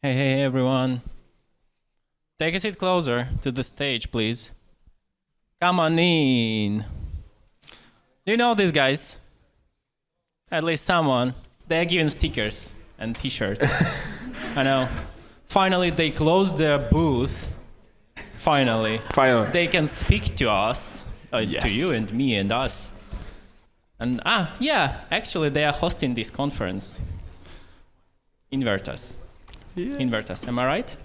Hey, everyone. Take a seat closer to the stage, please. Come on in. Do you know these guys? At least someone. They're giving stickers and t-shirts. I know. Finally, they closed their booth. Finally. They can speak to us, Yes. to you and me and us. And actually, they are hosting this conference. Invertase. Yeah. Invertase, am I right?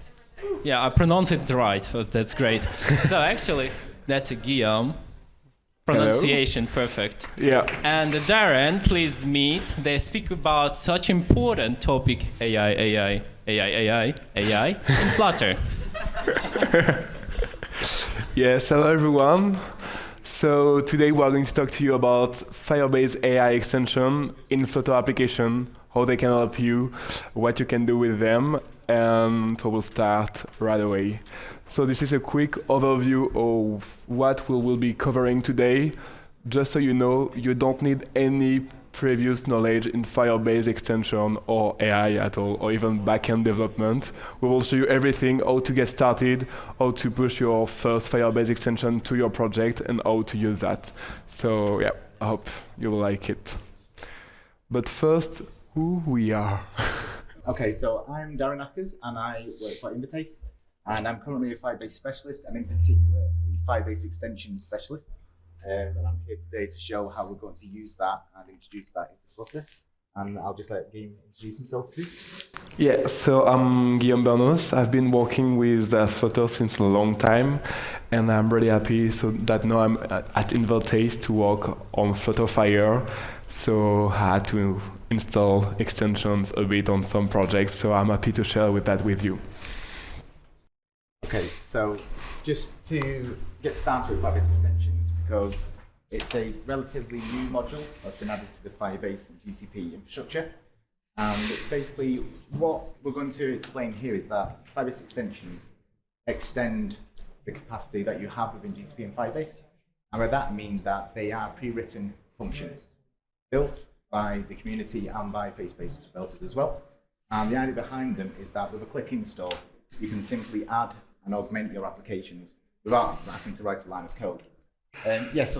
Yeah, I pronounced it right, so that's great. So actually, that's a Guillaume. Pronunciation perfect. Yeah. And Darren, please meet. They speak about such important topic, AI, in Flutter. Yes, hello everyone. So today we are going to talk to you about Firebase AI Extension in Flutter Application, how they can help you, what you can do with them, and so we'll start right away. So this is a quick overview of what we will be covering today. Just so you know, you don't need any previous knowledge in Firebase extension or AI at all, or even backend development. We will show you everything, how to get started, how to push your first Firebase extension to your project, and how to use that. So yeah, I hope you will like it. But first, who we are. Okay, so I'm Darren Ackers and I work for Invertase, and I'm currently a Firebase specialist, and in particular a Firebase extension specialist. And I'm here today to show how we're going to use that and introduce that into Flutter. And I'll just let Guillaume introduce himself too. Yeah, so I'm Guillaume Bernos. I've been working with Flutter since a long time, and I'm really happy that now I'm at Invertase to work on Flutter Fire. So I had to install extensions a bit on some projects, so I'm happy to share that with you. Okay, so just to get started with Firebase extensions, because it's a relatively new module that's been added to the Firebase and GCP infrastructure. And basically what we're going to explain here is that Firebase extensions extend the capacity that you have within GCP and Firebase. And by that I mean that they are pre-written functions built by the community and by face-based developers as well. And the idea behind them is that with a click install, you can simply add and augment your applications without having to write a line of code. As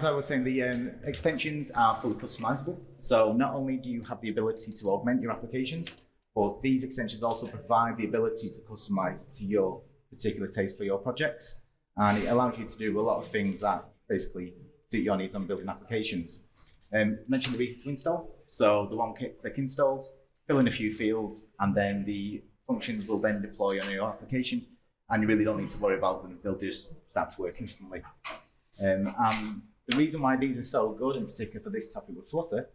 I was saying, the extensions are fully customizable. So not only do you have the ability to augment your applications, but these extensions also provide the ability to customize to your particular taste for your projects. And it allows you to do a lot of things that basically suit your needs on building applications. Mentioned the easy to install. So the one-click installs, fill in a few fields, and then the functions will then deploy on your application. And you really don't need to worry about them. They'll just start to work instantly. The reason why these are so good, in particular for this topic with Flutter,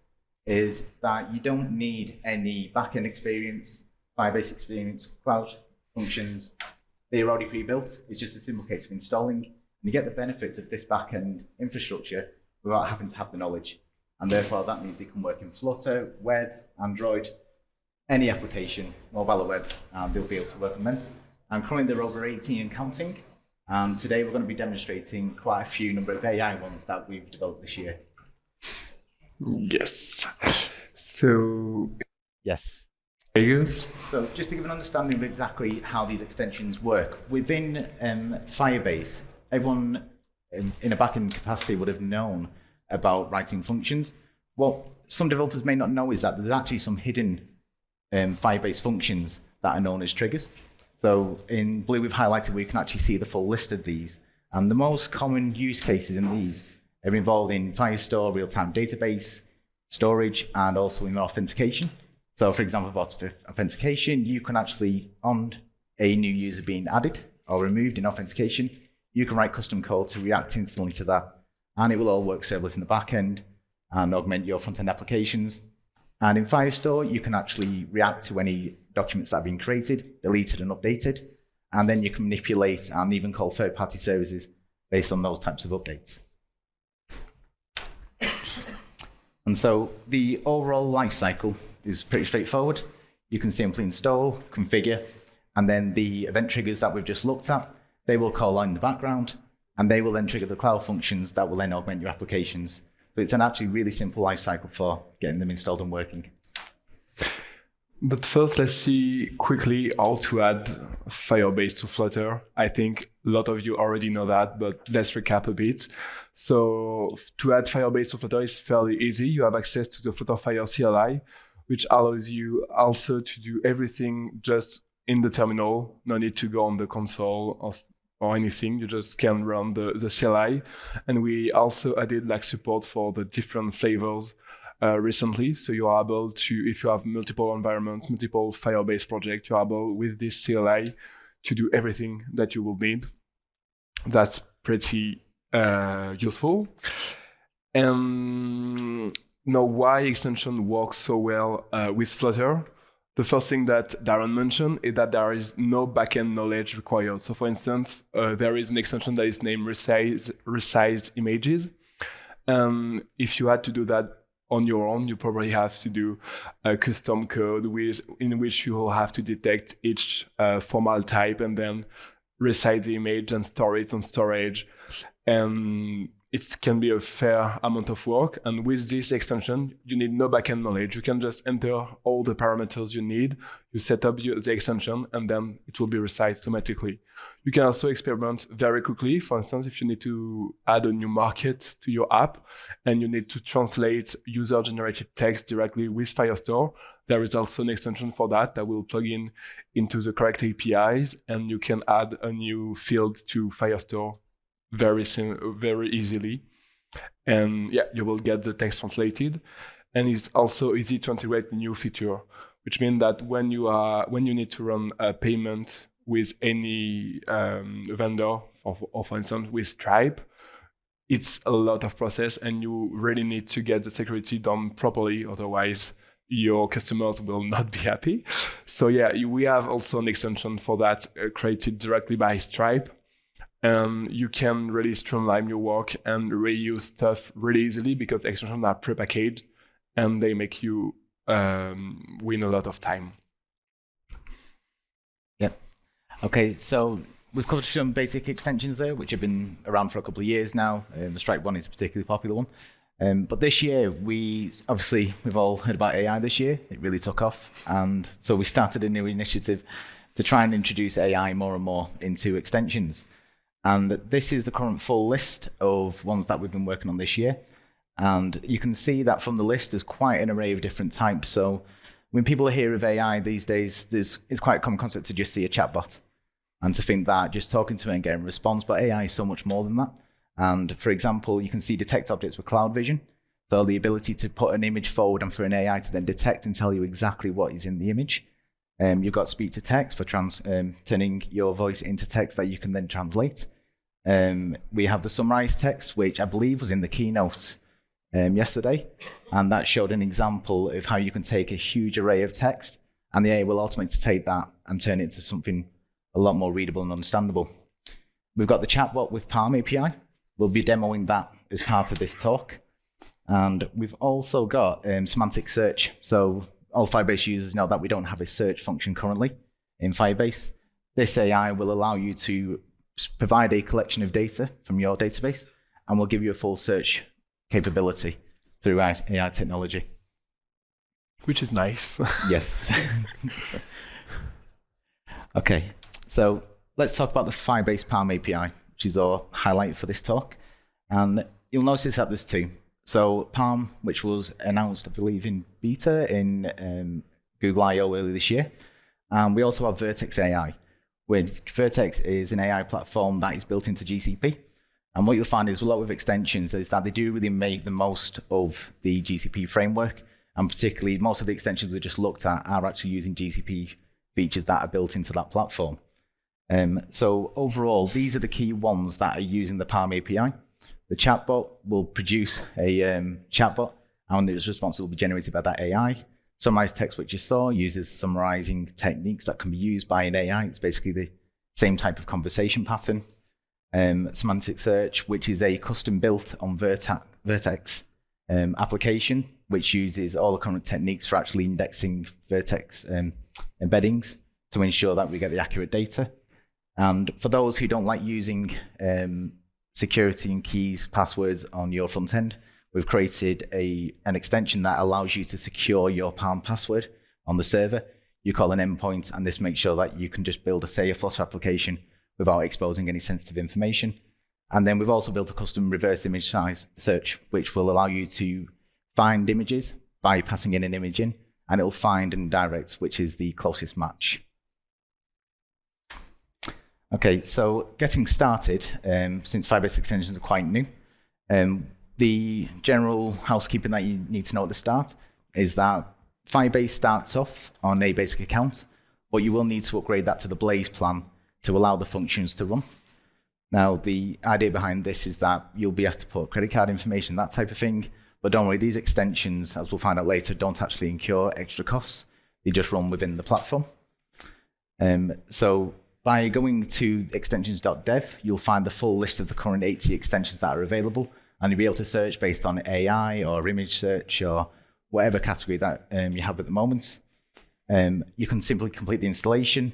is that you don't need any backend experience, Firebase experience, cloud functions. They're already pre-built. It's just a simple case of installing, and you get the benefits of this backend infrastructure without having to have the knowledge. And therefore, that means they can work in Flutter, web, Android, any application, mobile or web, and they'll be able to work on them. And currently, they're over 18 and counting. Today we're going to be demonstrating quite a few number of AI ones that we've developed this year. Yes. So. Yes. Ackers? So just to give an understanding of exactly how these extensions work, within Firebase, everyone in a backend capacity would have known about writing functions. What some developers may not know is that there's actually some hidden Firebase functions that are known as triggers. So in blue, we've highlighted where you can actually see the full list of these. And the most common use cases in these are involved in Firestore, real-time database, storage, and also in authentication. So for example, for authentication, you can actually, on a new user being added or removed in authentication, you can write custom code to react instantly to that. And it will all work serverless in the back end and augment your front-end applications. And in Firestore, you can actually react to any documents that have been created, deleted, and updated. And then you can manipulate and even call third-party services based on those types of updates. And so the overall life cycle is pretty straightforward. You can simply install, configure, and then the event triggers that we've just looked at, they will call on in the background, and they will then trigger the cloud functions that will then augment your applications. So it's an actually really simple life cycle for getting them installed and working. But first, let's see quickly how to add Firebase to Flutter. I think a lot of you already know that, but let's recap a bit. So to add Firebase to Flutter is fairly easy. You have access to the Flutter Fire CLI, which allows you also to do everything just in the terminal. No need to go on the console or anything. You just can run the CLI. And we also added like support for the different flavors recently. So you are able to, if you have multiple environments, multiple Firebase projects, you're able with this CLI to do everything that you will need. That's pretty useful. And now why extension works so well with Flutter? The first thing that Darren mentioned is that there is no backend knowledge required. So for instance, there is an extension that is named Resized Images. If you had to do that on your own, you probably have to do a custom code in which you will have to detect each formal type and then resize the image and store it on storage. And it can be a fair amount of work. And with this extension, you need no backend knowledge. You can just enter all the parameters you need. You set up the extension, and then it will be resized automatically. You can also experiment very quickly. For instance, if you need to add a new market to your app and you need to translate user-generated text directly with Firestore, there is also an extension for that will plug in into the correct APIs, and you can add a new field to Firestore very easily. And yeah, you will get the text translated. And it's also easy to integrate new feature, which means that when you need to run a payment with any vendor, or for instance with Stripe, it's a lot of process, and you really need to get the security done properly, otherwise your customers will not be happy. So yeah, we have also an extension for that created directly by Stripe. You can really streamline your work and reuse stuff really easily because extensions are prepackaged and they make you win a lot of time. Yep. Okay, so we've covered some basic extensions there, which have been around for a couple of years now. The Stripe one is a particularly popular one. But this year, we've all heard about AI this year. It really took off. And so we started a new initiative to try and introduce AI more and more into extensions. And this is the current full list of ones that we've been working on this year. And you can see that from the list, there's quite an array of different types. So when people hear of AI these days, it's quite a common concept to just see a chatbot and to think that just talking to it and getting a response. But AI is so much more than that. And for example, you can see detect objects with cloud vision. So the ability to put an image forward and for an AI to then detect and tell you exactly what is in the image. You've got speech to text for turning your voice into text that you can then translate. We have the summarized text, which I believe was in the keynote yesterday, and that showed an example of how you can take a huge array of text, and the AI will automatically take that and turn it into something a lot more readable and understandable. We've got the chatbot with Palm API. We'll be demoing that as part of this talk. And we've also got semantic search. So all Firebase users know that we don't have a search function currently in Firebase. This AI will allow you to provide a collection of data from your database, and we'll give you a full search capability through AI technology. Which is nice. Yes. Okay, so let's talk about the Firebase Palm API, which is our highlight for this talk. And you'll notice that there's two. So Palm, which was announced, I believe, in beta in Google I/O earlier this year. And we also have Vertex AI. Vertex is an AI platform that is built into GCP. And what you'll find is a lot of extensions is that they do really make the most of the GCP framework. And particularly, most of the extensions we just looked at are actually using GCP features that are built into that platform. So overall, these are the key ones that are using the Palm API. The chatbot will produce a chatbot, and its response will be generated by that AI. Summarized text, which you saw, uses summarizing techniques that can be used by an AI. It's basically the same type of conversation pattern. Semantic search, which is a custom-built on Vertex application, which uses all the current techniques for actually indexing Vertex embeddings to ensure that we get the accurate data. And for those who don't like using security and keys, passwords on your front end, we've created an extension that allows you to secure your Palm password on the server. You call an endpoint, and this makes sure that you can just build, say, a Flutter application without exposing any sensitive information. And then we've also built a custom reverse image size search, which will allow you to find images by passing in an image in, and it'll find and direct which is the closest match. Okay, so getting started, since Firebase extensions are quite new, the general housekeeping that you need to know at the start is that Firebase starts off on a basic account, but you will need to upgrade that to the Blaze plan to allow the functions to run. Now, the idea behind this is that you'll be asked to put credit card information, that type of thing, but don't worry, these extensions, as we'll find out later, don't actually incur extra costs. They just run within the platform. So by going to extensions.dev, you'll find the full list of the current 80 extensions that are available, and you'll be able to search based on AI or image search or whatever category that you have at the moment. You can simply complete the installation,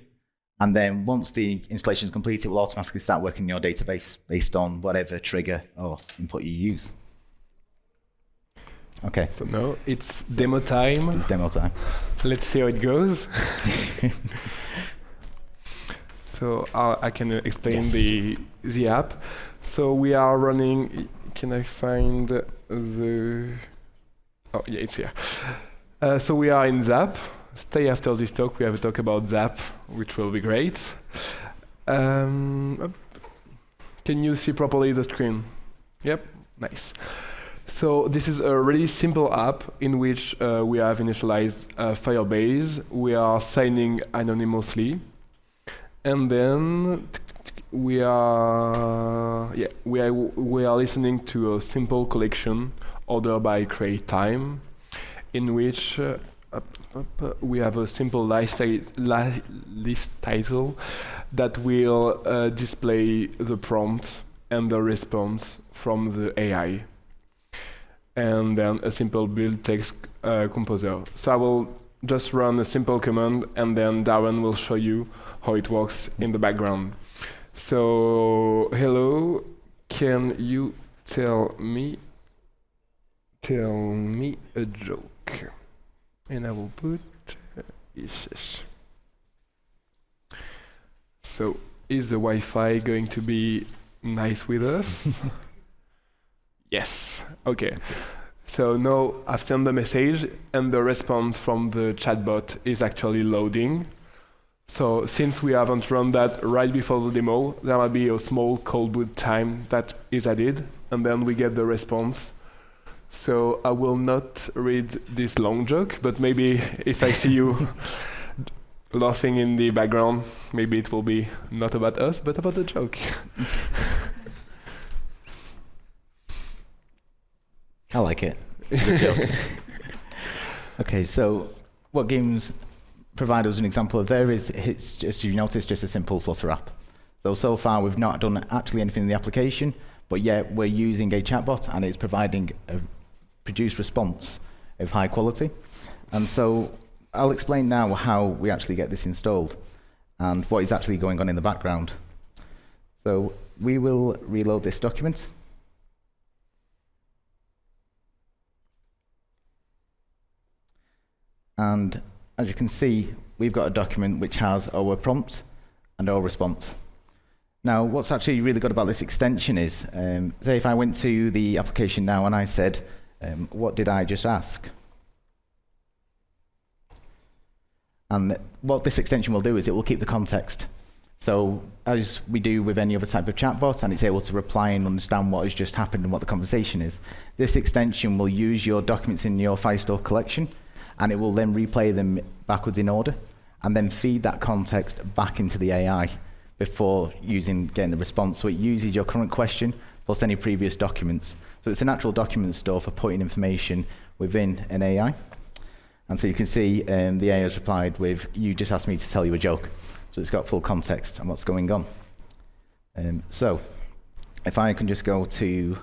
and then once the installation is complete, it will automatically start working in your database based on whatever trigger or input you use. Okay. So now it's demo time. It's demo time. Let's see how it goes. So I can explain the app. So we are running. Can I find the? Oh yeah, it's here. So we are in Zap. Stay after this talk. We have a talk about Zap, which will be great. Can you see properly the screen? Yep, nice. So this is a really simple app in which we have initialized Firebase. We are signing anonymously, and then we are listening to a simple collection ordered by create time, in which we have a simple list title that will display the prompt and the response from the AI, and then a simple build text composer. So I will just run a simple command, and then Darren will show you how it works in the background. So hello, can you tell me a joke? And I will put yes. So is the Wi-Fi going to be nice with us? Yes. Okay. So now I've sent the message, and the response from the chatbot is actually loading. So since we haven't run that right before the demo, there will be a small cold boot time that is added, and then we get the response. So I will not read this long joke, but maybe if I see you laughing in the background, maybe it will be not about us, but about the joke. I like it. Good joke. Okay, so what games provide us an example of there is, it's just, you notice, just a simple Flutter app. So far we've not done actually anything in the application, but yet we're using a chatbot, and it's providing a produced response of high quality. And so I'll explain now how we actually get this installed and what is actually going on in the background. So we will reload this document. And as you can see, we've got a document which has our prompt and our response. Now, what's actually really good about this extension is, say if I went to the application now and I said, what did I just ask? And what this extension will do is it will keep the context. So as we do with any other type of chatbot, and it's able to reply and understand what has just happened and what the conversation is, this extension will use your documents in your Firestore collection, and it will then replay them backwards in order, and then feed that context back into the AI before getting the response. So it uses your current question plus any previous documents. So it's a natural document store for putting information within an AI. And so you can see the AI has replied with, you just asked me to tell you a joke. So it's got full context on what's going on. So if I can just go to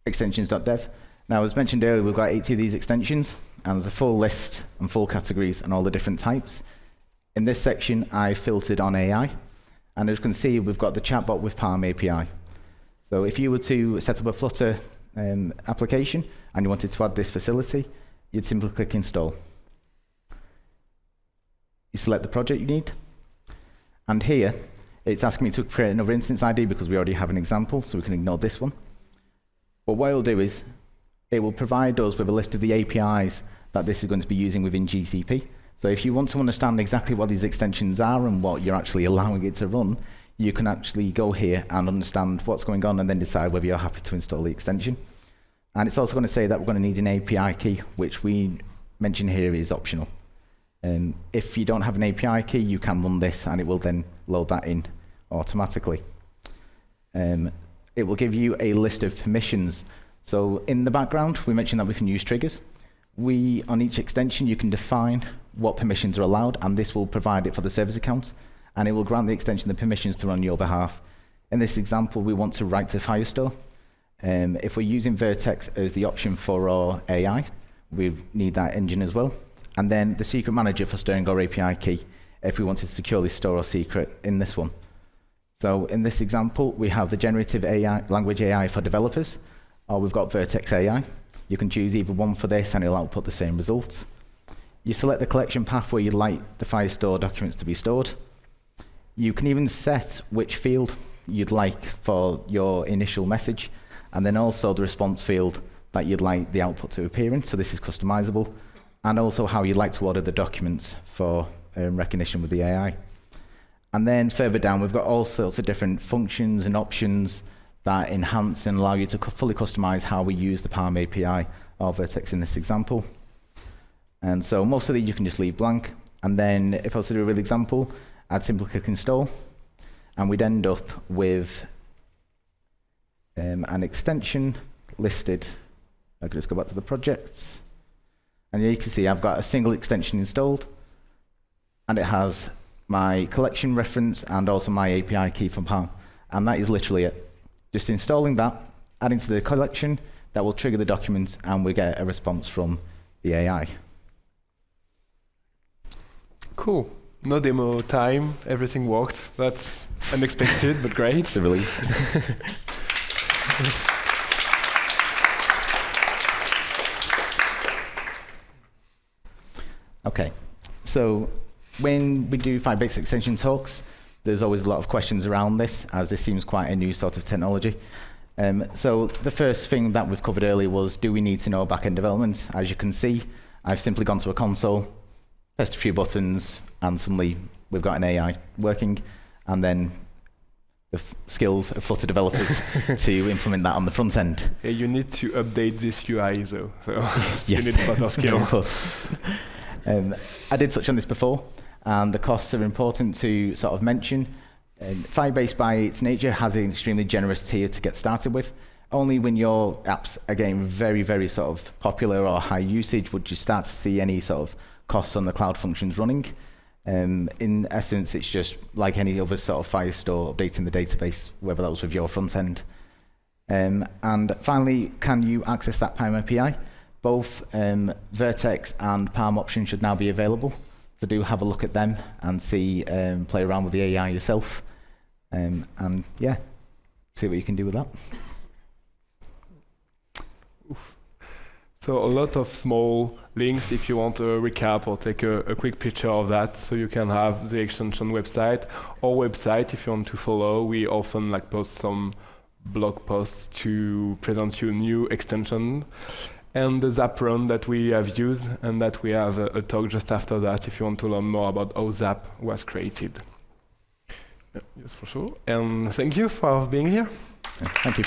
extensions.dev. Now, as mentioned earlier, we've got 80 of these extensions, and there's a full list and full categories and all the different types. In this section, I filtered on AI. And as you can see, we've got the chatbot with Palm API. So if you were to set up a Flutter application and you wanted to add this facility, you'd simply click install. You select the project you need. And here, it's asking me to create another instance ID because we already have an example, so we can ignore this one. But what it'll do is, it will provide us with a list of the APIs that this is going to be using within GCP. So if you want to understand exactly what these extensions are and what you're actually allowing it to run, you can actually go here and understand what's going on and then decide whether you're happy to install the extension. And it's also going to say that we're going to need an API key, which we mention here is optional. If you don't have an API key, you can run this and it will then load that in automatically. It will give you a list of permissions. So in the background, we mentioned that we can use triggers. On each extension, you can define what permissions are allowed, and this will provide it for the service account, and it will grant the extension the permissions to run on your behalf. In this example, we want to write to Firestore. If we're using Vertex as the option for our AI, we need that engine as well. And then the secret manager for storing our API key, if we wanted to securely store our secret in this one. So in this example, we have the generative AI, language AI for developers, or we've got Vertex AI. You can choose either one for this and it'll output the same results. You select the collection path where you'd like the Firestore documents to be stored. You can even set which field you'd like for your initial message, and then also the response field that you'd like the output to appear in, so this is customizable, and also how you'd like to order the documents for recognition with the AI. And then further down, we've got all sorts of different functions and options that enhance and allow you to fully customize how we use the Palm API or Vertex in this example. And so most of these you can just leave blank. And then if I was to do a real example, I'd simply click install, and we'd end up with an extension listed. I could just go back to the projects. And here you can see I've got a single extension installed, and it has my collection reference and also my API key from Palm. And that is literally it. Just installing that, adding to the collection, that will trigger the document, and we get a response from the AI. Cool. No demo time. Everything worked. That's unexpected, but great. It's a relief. Okay. So when we do Firebase extension talks, there's always a lot of questions around this, as this seems quite a new sort of technology. So the first thing that we've covered earlier was, do we need to know backend development? As you can see, I've simply gone to a console, pressed a few buttons, and suddenly we've got an AI working, and then the skills of Flutter developers to implement that on the front end. Yeah, you need to update this UI though, so Yes. you need Flutter skill. I did touch on this before, and the costs are important to sort of mention. Firebase, by its nature, has an extremely generous tier to get started with. Only when your apps are getting very, very sort of popular or high usage would you start to see any sort of costs on the cloud functions running. In essence, it's just like any other sort of Firestore updating the database, whether that was with your front end. And finally, can you access that Palm API? Both Vertex and Palm options should now be available. So do have a look at them and see, play around with the AI yourself. And yeah, see what you can do with that. So a lot of small links if you want a recap or take a quick picture of that, so you can have the extension website or website if you want to follow. We often post some blog posts to present you new extension, and the Zap run that we have used, and that we have a talk just after that if you want to learn more about how Zap was created. Yes, for sure. And thank you for being here. Thank you.